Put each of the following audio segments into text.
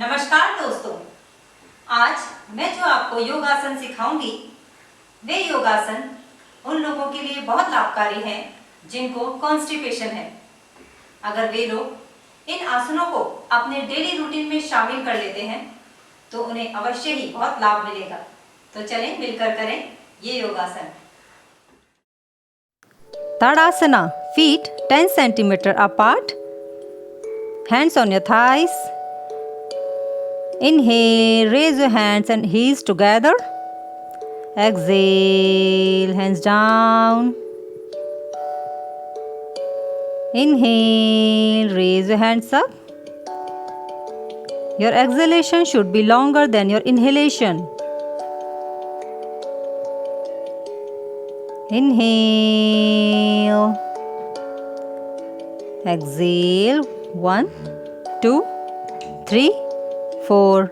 नमस्कार दोस्तों, आज मैं जो आपको योगासन सिखाऊंगी वे योगासन उन लोगों के लिए बहुत लाभकारी हैं जिनको कॉन्स्टिपेशन है। अगर वे लोग इन आसनों को अपने डेली रूटीन में शामिल कर लेते हैं तो उन्हें अवश्य ही बहुत लाभ मिलेगा। तो चलें मिलकर करें ये योगासन। Tadasana, feet 10 cm apart, hands on your thighs. Inhale, raise your hands and heels together. Exhale, hands down. Inhale, raise your hands up. Your exhalation should be longer than your inhalation. Inhale. Exhale. 1, 2, 3, 4,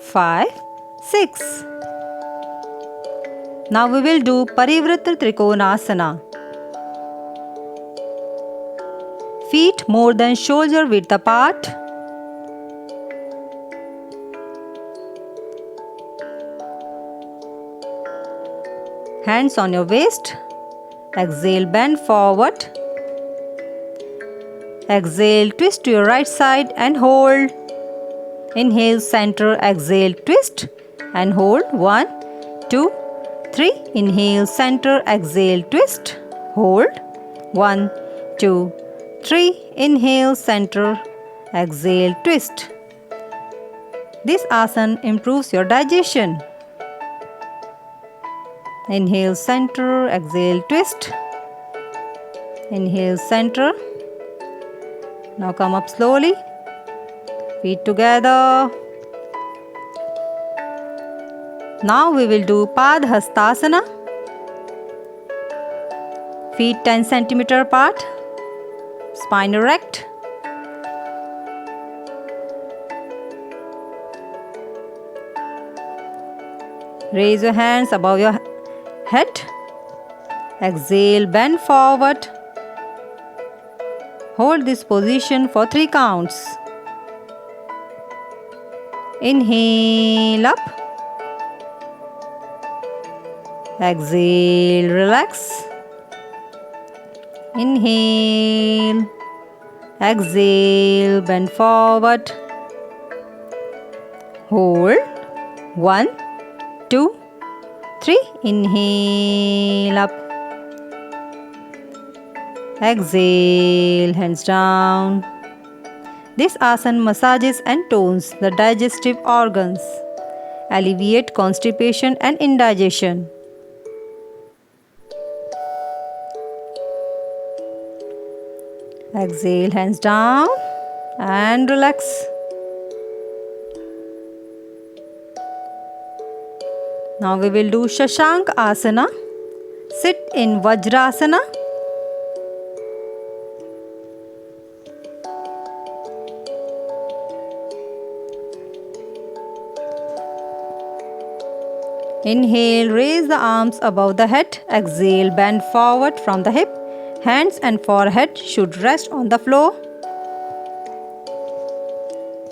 5, 6. Now we will do Parivrtta Trikonasana. Feet more than shoulder width apart. Hands on your waist. Exhale, bend forward. Exhale, twist to your right side and hold. Inhale, center, exhale, twist and hold. 1, 2, 3. Inhale, center, exhale, twist, hold. 1, 2, 3. Inhale, center, exhale, twist. This asana improves your digestion. Inhale, center, exhale, twist. Inhale, center. Now come up slowly. Feet together. Now we will do Padhastasana. Feet 10 cm apart. Spine erect. Raise your hands above your head. Exhale, bend forward. Hold this position for 3 counts. Inhale up. Exhale, relax. Inhale. Exhale, bend forward. Hold. 1, 2, 3. Inhale up. Exhale, hands down. This asana massages and tones the digestive organs, alleviate constipation and indigestion. Exhale, hands down and relax. Now we will do Shashank Asana. Sit in Vajrasana. Inhale, raise the arms above the head. Exhale, bend forward from the hip. Hands and forehead should rest on the floor.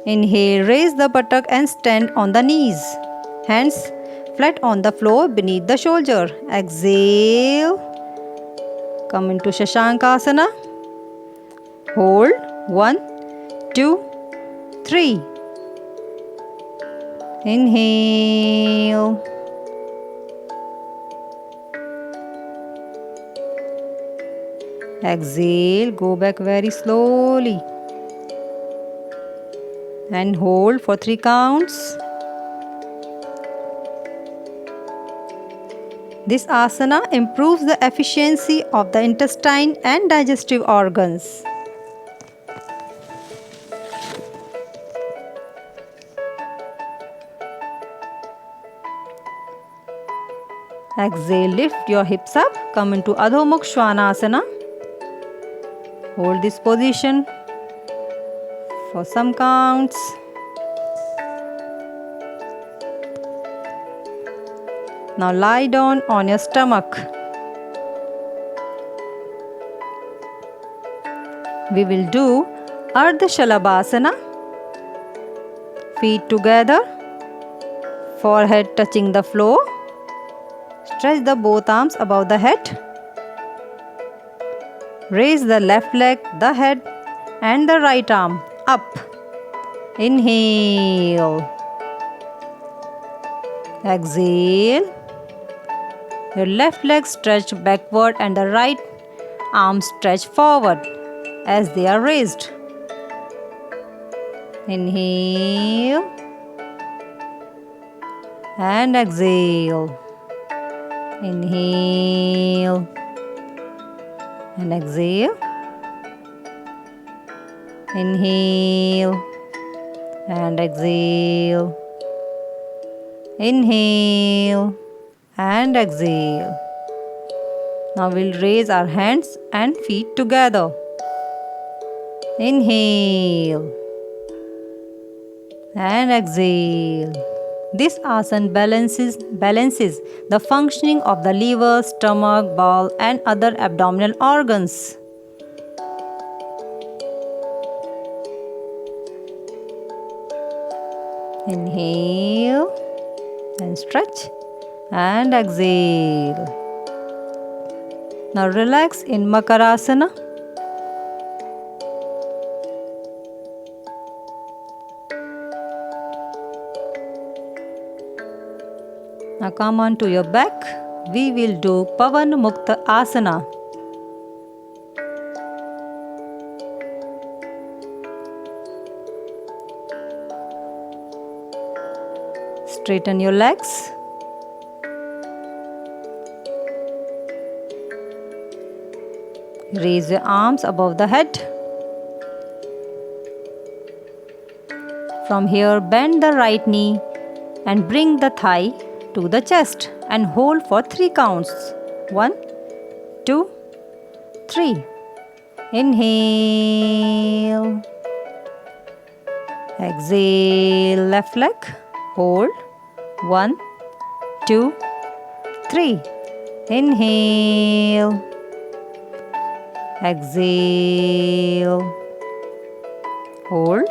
Inhale, raise the buttock and stand on the knees. Hands flat on the floor beneath the shoulder. Exhale. Come into Shashankasana. Hold. 1, 2, 3. Inhale. Exhale, go back very slowly and hold for 3 counts. This asana improves the efficiency of the intestine and digestive organs. Exhale, lift your hips up, come into Adho Mukha Svanasana. Hold this position for some counts. Now lie down on your stomach. We will do Ardha Shalabhasana. Feet together, forehead touching the floor. Stretch the both arms above the head. Raise the left leg, the head, and the right arm up. Inhale. Exhale. Your left leg stretched backward and the right arm stretched forward as they are raised. Inhale and exhale. Inhale and exhale. Inhale and exhale. Inhale and exhale. Now we'll raise our hands and feet together. Inhale and exhale. This asana balances the functioning of the liver, stomach, bowel, and other abdominal organs. Inhale and stretch and exhale. Now relax in Makarasana. Now come on to your back. We will do Pavan Mukta Asana. Straighten your legs. Raise your arms above the head. From here, bend the right knee and bring the thigh to the chest and hold for 3 counts. 1, 2, 3. Inhale. Exhale, left leg. Hold. 1, 2, 3. Inhale. Exhale. Hold.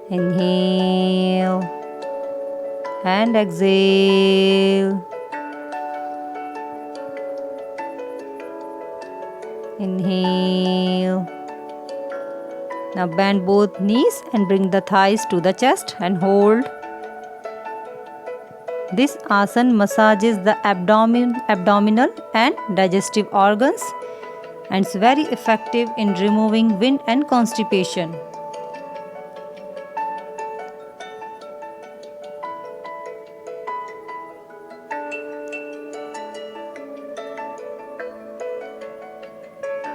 Inhale and exhale. Inhale. Now bend both knees and bring the thighs to the chest and hold. This asana massages the abdominal and digestive organs and is very effective in removing wind and constipation.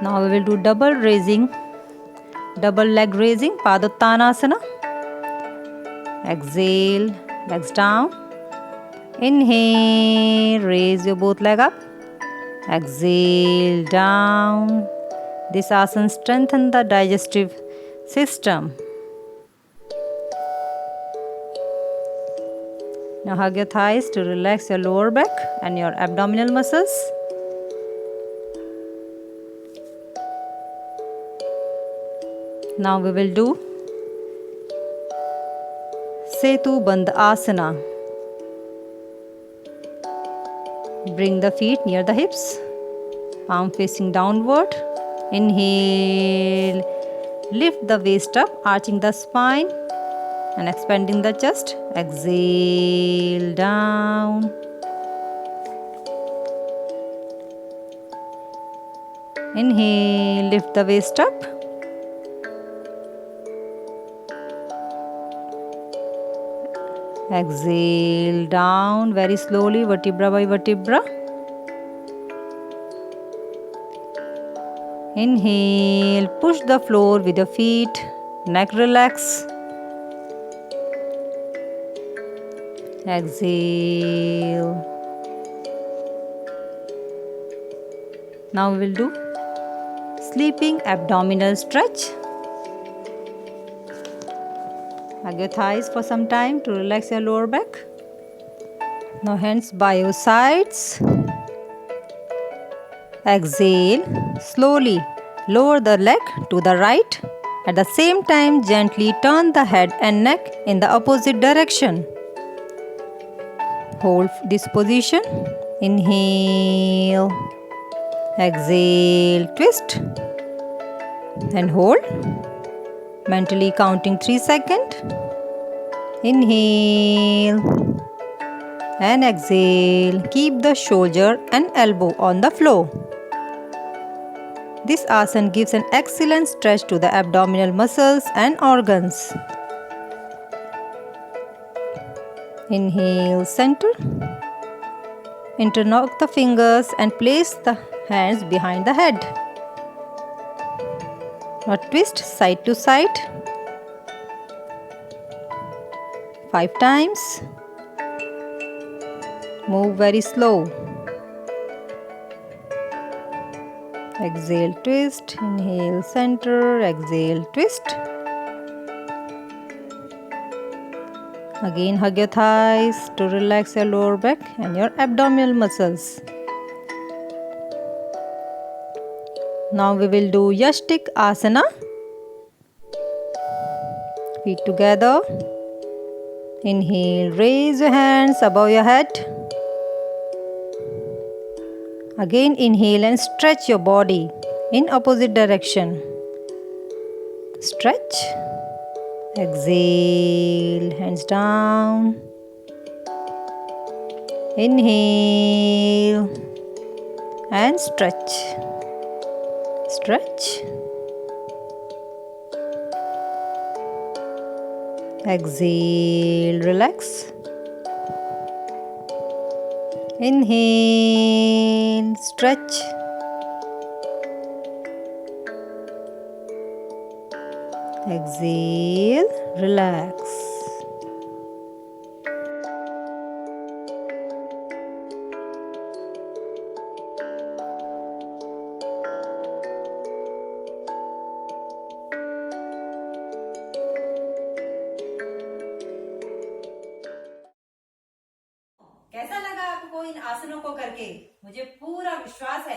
Now we will do double leg raising, Padottanasana. Exhale, legs down. Inhale, raise your both leg up. Exhale, down. This asana strengthens the digestive system. Now hug your thighs to relax your lower back and your abdominal muscles. Now we will do Setu Bandh Asana. Bring the feet near the hips, palm facing downward. Inhale, lift the waist up, arching the spine and expanding the chest. Exhale, down. Inhale, lift the waist up. Exhale, down very slowly, vertebra by vertebra. Inhale, push the floor with your feet, neck relax. Exhale. Now we will do sleeping abdominal stretch. Hug your thighs for some time to relax your lower back. Now hands by your sides. Exhale. Slowly Lower the leg to the right. At the same time, gently turn the head and neck in the opposite direction. Hold this position. Inhale. Exhale, twist and hold. Mentally counting 3 seconds. Inhale and exhale. Keep the shoulder and elbow on the floor. This asana gives an excellent stretch to the abdominal muscles and organs. Inhale, center. Interlock the fingers and place the hands behind the head. Now twist side to side 5 times. Move very slow. Exhale, twist. Inhale, center. Exhale, twist. Again, hug your thighs to relax your lower back and your abdominal muscles. Now we will do Yastik Asana. Feet together. Inhale, raise your hands above your head. Again, inhale and stretch your body in opposite direction. Stretch. Exhale, hands down. Inhale and stretch. Stretch. Exhale, relax. Inhale, stretch. Exhale, relax. कैसा लगा आपको इन आसनों को करके? मुझे पूरा विश्वास है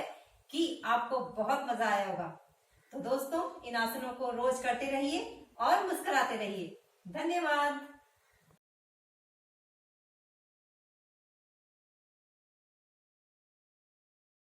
कि आपको बहुत मजा आया होगा। तो दोस्तों, इन आसनों को रोज करते रहिए और मुस्कुराते रहिए। धन्यवाद।